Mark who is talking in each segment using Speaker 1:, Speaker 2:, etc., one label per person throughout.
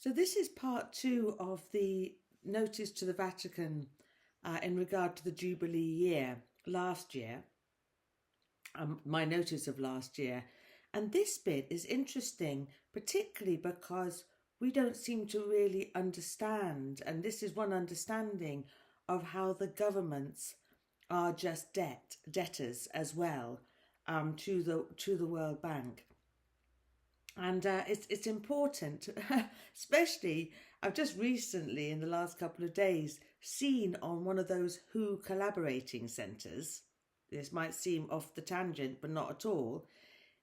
Speaker 1: So this is part 2 of the notice to the Vatican in regard to the Jubilee year last year, my notice of last year. And this bit is interesting, particularly because we don't seem to really understand, and this is one understanding of how the governments are just debtors as well to the World Bank. And it's important, especially I've just recently, in the last couple of days, seen on one of those WHO collaborating centres. This might seem off the tangent, but not at all.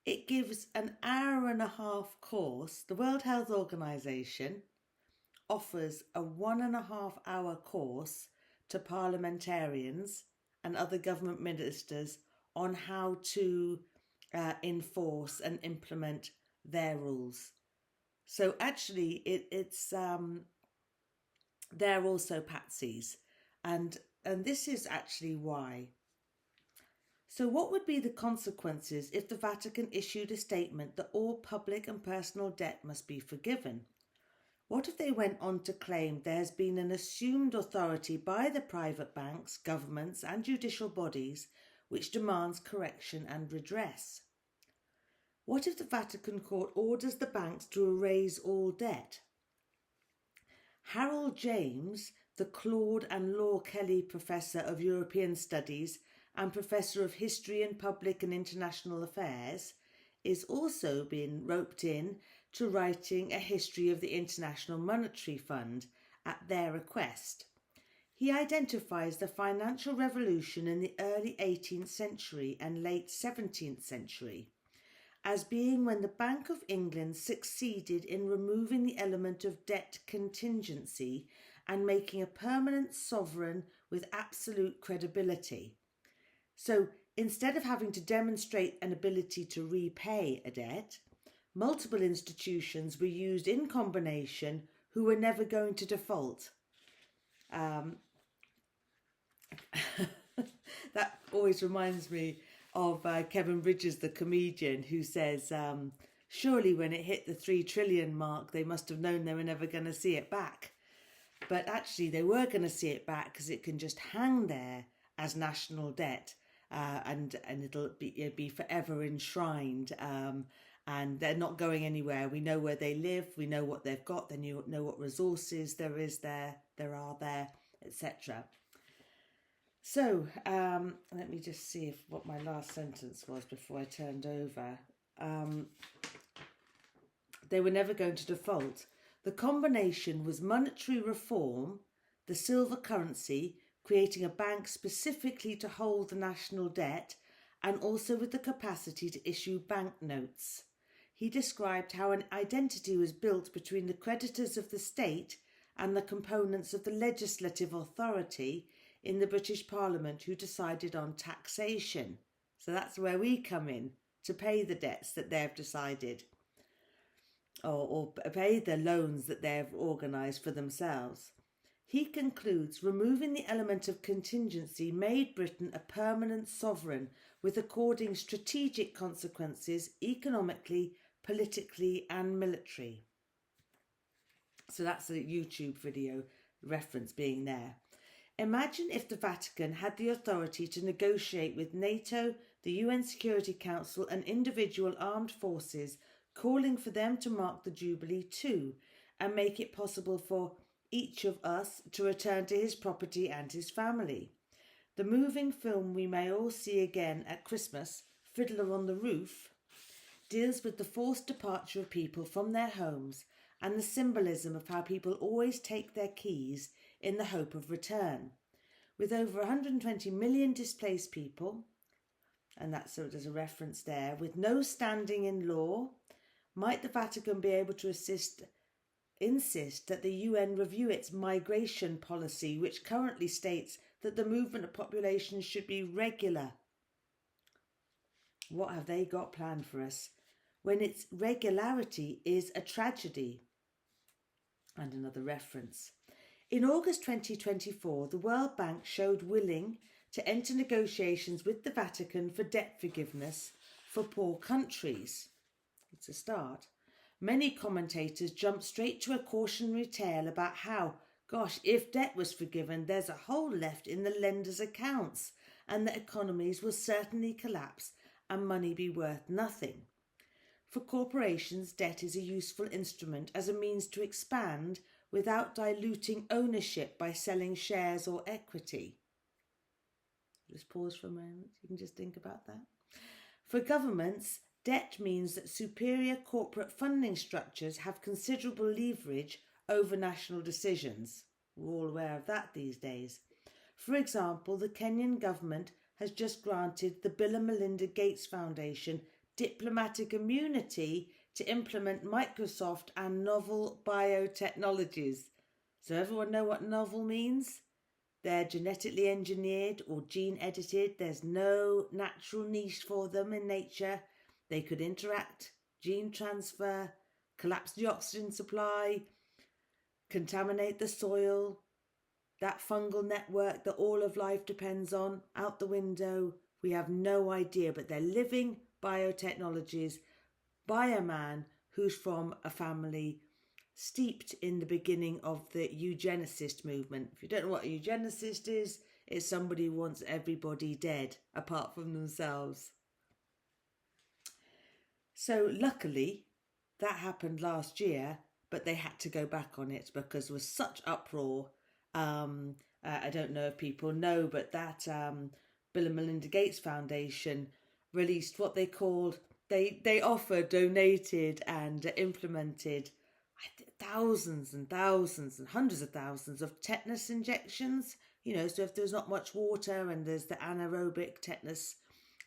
Speaker 1: It gives an hour-and-a-half course. The World Health Organization offers a 1.5-hour course to parliamentarians and other government ministers on how to enforce and implement their rules. So actually it's they're also patsies, and this is actually why. So what would be the consequences if the Vatican issued a statement that all public and personal debt must be forgiven? What if they went on to claim there has been an assumed authority by the private banks, governments and judicial bodies which demands correction and redress? What if the Vatican Court orders the banks to erase all debt? Harold James, the Claude and Law Kelly Professor of European Studies and Professor of History and Public and International Affairs, is also being roped in to writing a history of the International Monetary Fund at their request. He identifies the financial revolution in the early 18th century and late 17th century as being when the Bank of England succeeded in removing the element of debt contingency and making a permanent sovereign with absolute credibility. So instead of having to demonstrate an ability to repay a debt, multiple institutions were used in combination who were never going to default. That always reminds me of Kevin Bridges, the comedian, who says, surely when it hit the 3 trillion mark, they must have known they were never going to see it back. But actually they were going to see it back because it can just hang there as national debt, and it'll be forever enshrined, and they're not going anywhere. We know where they live, we know what they've got, then you know what resources there are there, etc. So let me just see what my last sentence was before I turned over. They were never going to default. The combination was monetary reform, the silver currency, creating a bank specifically to hold the national debt, and also with the capacity to issue banknotes. He described how an identity was built between the creditors of the state and the components of the legislative authority in the British Parliament who decided on taxation. So that's where we come in, to pay the debts that they've decided, or pay the loans that they've organised for themselves. He concludes, removing the element of contingency made Britain a permanent sovereign with according strategic consequences economically, politically and military. So that's a YouTube video reference being there. Imagine if the Vatican had the authority to negotiate with NATO, the UN Security Council and individual armed forces, calling for them to mark the Jubilee too, and make it possible for each of us to return to his property and his family. The moving film we may all see again at Christmas, Fiddler on the Roof, deals with the forced departure of people from their homes and the symbolism of how people always take their keys in the hope of return. With over 120 million displaced people, and that's so there's a reference there, with no standing in law, might the Vatican be able to insist that the UN review its migration policy, which currently states that the movement of populations should be regular? What have they got planned for us when its regularity is a tragedy? And another reference. In August 2024, the World Bank showed willing to enter negotiations with the Vatican for debt forgiveness for poor countries. It's a start. Many commentators jump straight to a cautionary tale about how, gosh, if debt was forgiven, there's a hole left in the lender's accounts and that economies will certainly collapse and money be worth nothing. For corporations, debt is a useful instrument as a means to expand without diluting ownership by selling shares or equity. Just pause for a moment. You can just think about that. For governments, debt means that superior corporate funding structures have considerable leverage over national decisions. We're all aware of that these days. For example, the Kenyan government has just granted the Bill and Melinda Gates Foundation diplomatic immunity to implement Microsoft and novel biotechnologies. So everyone know what novel means? They're genetically engineered or gene edited. There's no natural niche for them in nature. They could interact, gene transfer, collapse the oxygen supply, contaminate the soil. That fungal network that all of life depends on, out the window. We have no idea, but they're living biotechnologies by a man who's from a family steeped in the beginning of the eugenicist movement. If you don't know what a eugenicist is, it's somebody who wants everybody dead apart from themselves. So luckily that happened last year, but they had to go back on it because there was such uproar. I don't know if people know, but that Bill and Melinda Gates Foundation released what they called, they offered, donated and implemented thousands and thousands and hundreds of thousands of tetanus injections. So if there's not much water and there's the anaerobic tetanus,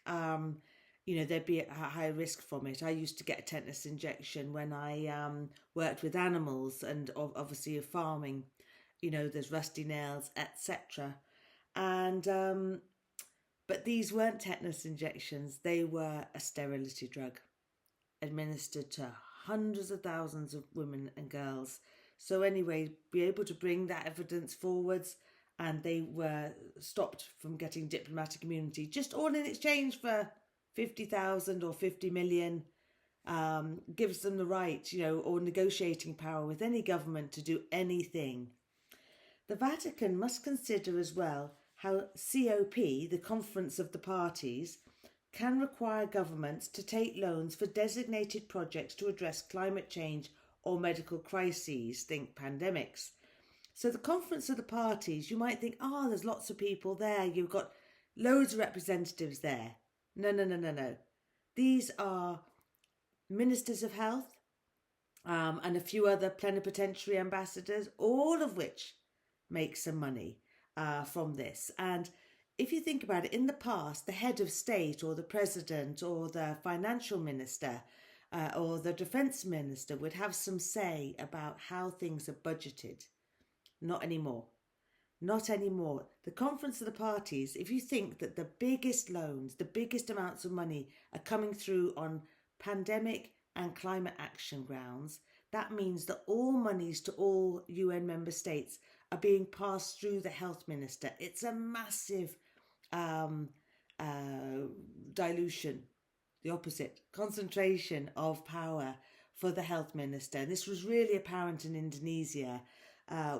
Speaker 1: there'd be a high risk from it. I used to get a tetanus injection when I worked with animals and obviously farming. There's rusty nails, etc. And but these weren't tetanus injections. They were a sterility drug administered to hundreds of thousands of women and girls. So anyway, be able to bring that evidence forwards, and they were stopped from getting diplomatic immunity, just all in exchange for 50,000 or 50 million. Gives them the right, or negotiating power with any government to do anything. The Vatican must consider as well how COP, the Conference of the Parties, can require governments to take loans for designated projects to address climate change or medical crises, think pandemics. So the Conference of the Parties, you might think, there's lots of people there, you've got loads of representatives there. No. These are ministers of health and a few other plenipotentiary ambassadors, all of which make some money from this. And if you think about it, in the past, the head of state or the president or the financial minister or the defence minister would have some say about how things are budgeted. Not anymore. Not anymore. The Conference of the Parties, if you think that the biggest loans, the biggest amounts of money are coming through on pandemic and climate action grounds, that means that all monies to all UN member states are being passed through the health minister. It's a massive dilution, the opposite, concentration of power for the health minister. And this was really apparent in Indonesia,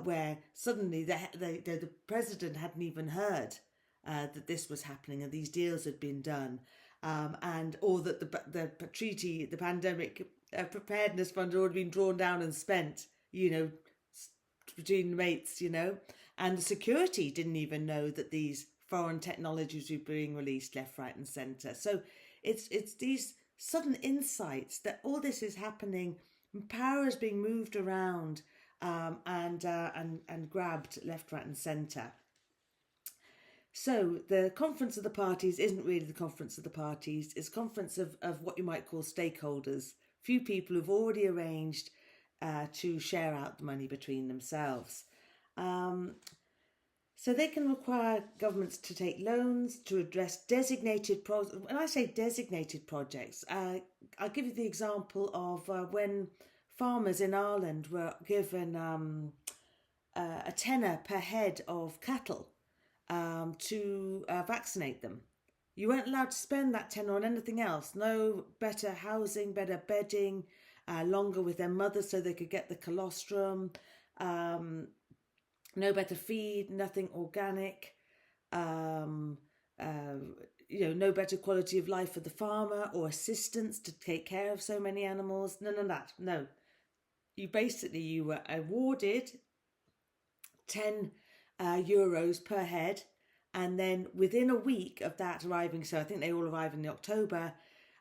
Speaker 1: where suddenly the president hadn't even heard that this was happening and these deals had been done, or that the treaty, the pandemic preparedness fund had already been drawn down and spent, between mates, and the security didn't even know that these foreign technologies were being released left, right and centre. So it's these sudden insights that all this is happening, power is being moved around and grabbed left, right and centre. So the Conference of the Parties isn't really the Conference of the Parties. It's a conference of what you might call stakeholders, few people who've already arranged to share out the money between themselves. So they can require governments to take loans to address designated projects. When I say designated projects, I'll give you the example of when farmers in Ireland were given a tenner per head of cattle to vaccinate them. You weren't allowed to spend that tenner on anything else. No better housing, better bedding, longer with their mothers so they could get the colostrum, no better feed, nothing organic, um, uh, no better quality of life for the farmer or assistance to take care of so many animals. None of that. No. You were awarded 10 euros per head, and then within a week of that arriving, so I think they all arrived in October,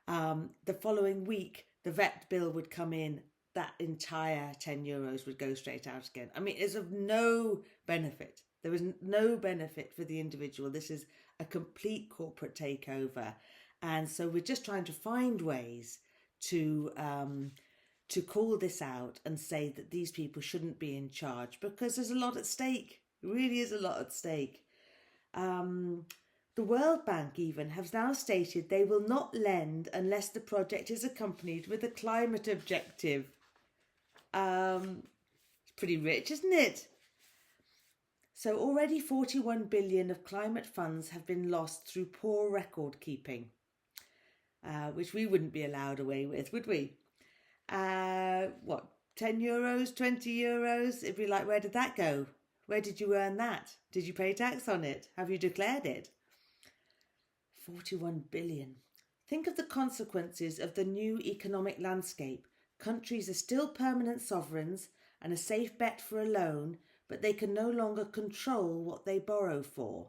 Speaker 1: the following week the vet bill would come in, that entire 10 euros would go straight out again. I mean, it's of no benefit. There is no benefit for the individual. This is a complete corporate takeover, and so we're just trying to find ways to call this out and say that these people shouldn't be in charge, because there's a lot at stake. It really is a lot at stake. The World Bank even has now stated they will not lend unless the project is accompanied with a climate objective. It's pretty rich, isn't it? So already 41 billion of climate funds have been lost through poor record keeping, which we wouldn't be allowed away with, would we? 10 euros, 20 euros? It'd be like, where did that go? Where did you earn that? Did you pay tax on it? Have you declared it? 41 billion. Think of the consequences of the new economic landscape. Countries are still permanent sovereigns and a safe bet for a loan, but they can no longer control what they borrow for.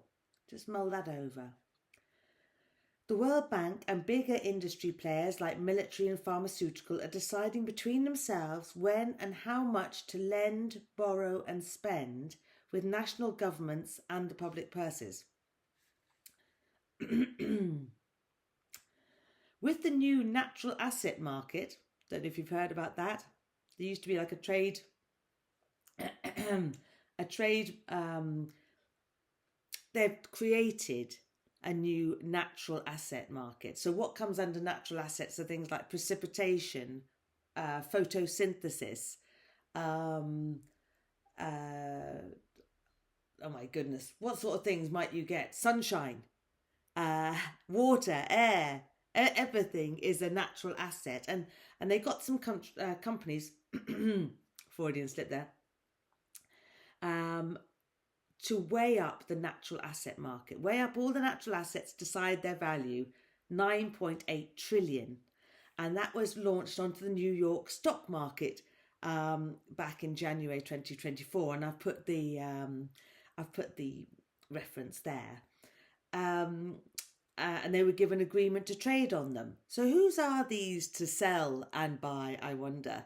Speaker 1: Just mull that over. The World Bank and bigger industry players like military and pharmaceutical are deciding between themselves when and how much to lend, borrow and spend with national governments and the public purses. With the new natural asset market, don't know if you've heard about that. There used to be like a trade, they've created a new natural asset market. So what comes under natural assets are things like precipitation, photosynthesis, oh my goodness, what sort of things might you get? Sunshine, water, air, everything is a natural asset. And they got some companies, Freudian slip there, to weigh up the natural asset market, weigh up all the natural assets, decide their value, 9.8 trillion. And that was launched onto the New York stock market back in January 2024. And I've put the reference there. And they were given agreement to trade on them. So whose are these to sell and buy, I wonder?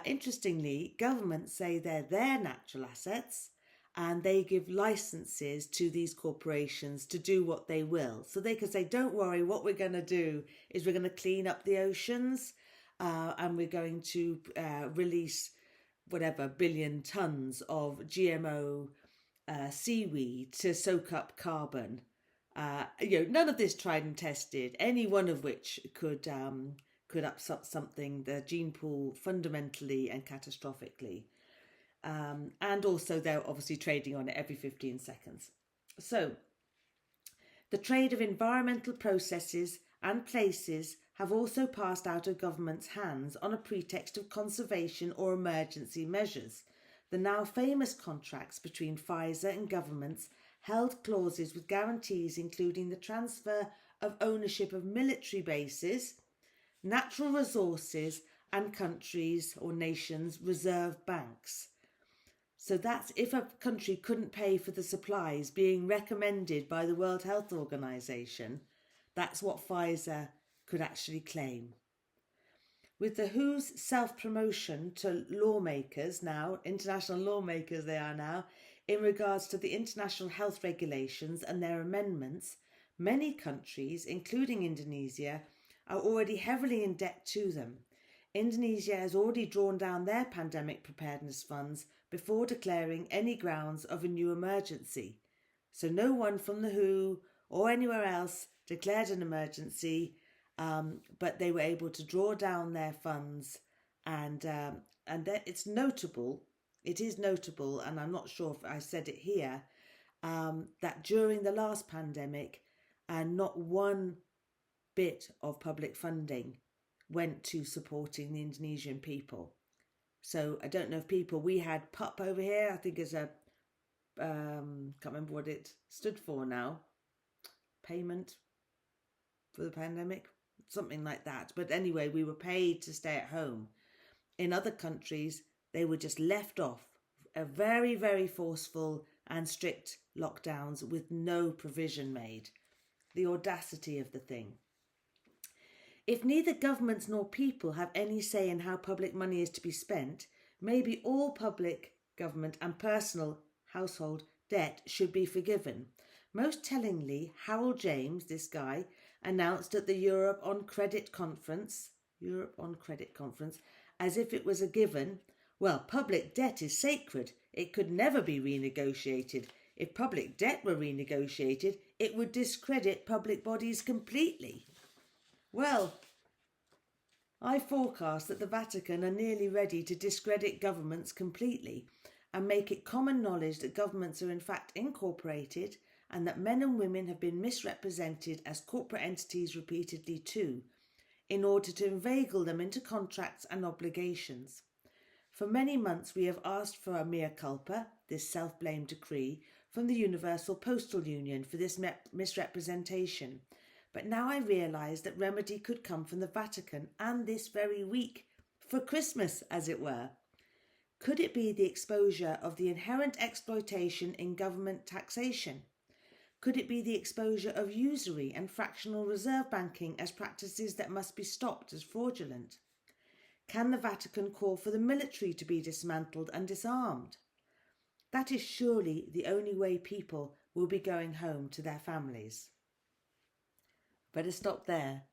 Speaker 1: Interestingly, governments say they're their natural assets, and they give licenses to these corporations to do what they will. So they can say, don't worry, what we're going to do is we're going to clean up the oceans, and we're going to release whatever billion tons of GMO seaweed to soak up carbon. None of this tried and tested, any one of which could upset something, the gene pool, fundamentally and catastrophically. And also they're obviously trading on it every 15 seconds. So the trade of environmental processes and places have also passed out of government's hands on a pretext of conservation or emergency measures. The now famous contracts between Pfizer and governments held clauses with guarantees including the transfer of ownership of military bases, natural resources and countries' or nations' reserve banks. So that's if a country couldn't pay for the supplies being recommended by the World Health Organization, that's what Pfizer could actually claim. With the WHO's self-promotion to lawmakers now, international lawmakers they are now, in regards to the international health regulations and their amendments, many countries, including Indonesia, are already heavily in debt to them. Indonesia has already drawn down their pandemic preparedness funds before declaring any grounds of a new emergency. So no one from the WHO or anywhere else declared an emergency, but they were able to draw down their funds, and it's notable. It is notable, and I'm not sure if I said it here, that during the last pandemic, not one bit of public funding went to supporting the Indonesian people. So I don't know if we had PUP over here, I think it's can't remember what it stood for now, payment for the pandemic, something like that. But anyway, we were paid to stay at home. In other countries, they were just left off, a very, very forceful and strict lockdowns with no provision made. The audacity of the thing. If neither governments nor people have any say in how public money is to be spent, maybe all public, government and personal household debt should be forgiven. Most tellingly, Harold James, this guy, announced at the Europe on Credit conference, as if it was a given, well, public debt is sacred. It could never be renegotiated. If public debt were renegotiated, it would discredit public bodies completely. Well, I forecast that the Vatican are nearly ready to discredit governments completely and make it common knowledge that governments are in fact incorporated and that men and women have been misrepresented as corporate entities repeatedly too, in order to inveigle them into contracts and obligations. For many months we have asked for a mea culpa, this self-blame decree, from the Universal Postal Union for this misrepresentation. But now I realise that remedy could come from the Vatican and this very week, for Christmas as it were. Could it be the exposure of the inherent exploitation in government taxation? Could it be the exposure of usury and fractional reserve banking as practices that must be stopped as fraudulent? Can the Vatican call for the military to be dismantled and disarmed? That is surely the only way people will be going home to their families. Better stop there.